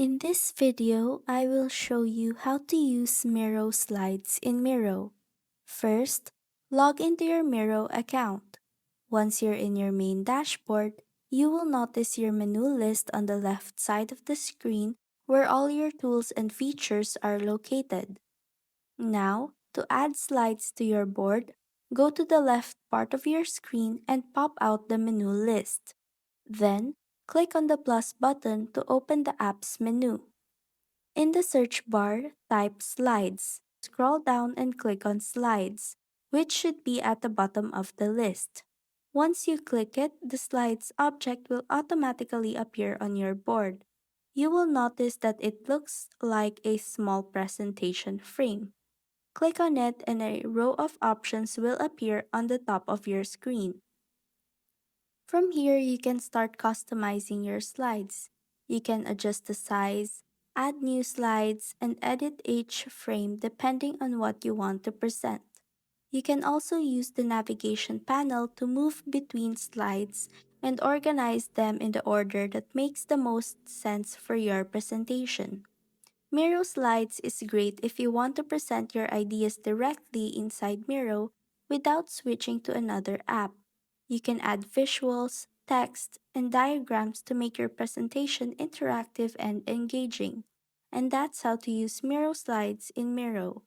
In this video, I will show you how to use Miro Slides in Miro. First, log into your Miro account. Once you're in your main dashboard, you will notice your menu list on the left side of the screen where all your tools and features are located. Now, to add slides to your board, go to the left part of your screen and pop out the menu list. Then, click on the plus button to open the Apps menu. In the search bar, type Slides. Scroll down and click on Slides, which should be at the bottom of the list. Once you click it, the Slides object will automatically appear on your board. You will notice that it looks like a small presentation frame. Click on it and a row of options will appear on the top of your screen. From here, you can start customizing your slides. You can adjust the size, add new slides, and edit each frame depending on what you want to present. You can also use the navigation panel to move between slides and organize them in the order that makes the most sense for your presentation. Miro Slides is great if you want to present your ideas directly inside Miro without switching to another app. You can add visuals, text, and diagrams to make your presentation interactive and engaging. And that's how to use Miro Slides in Miro.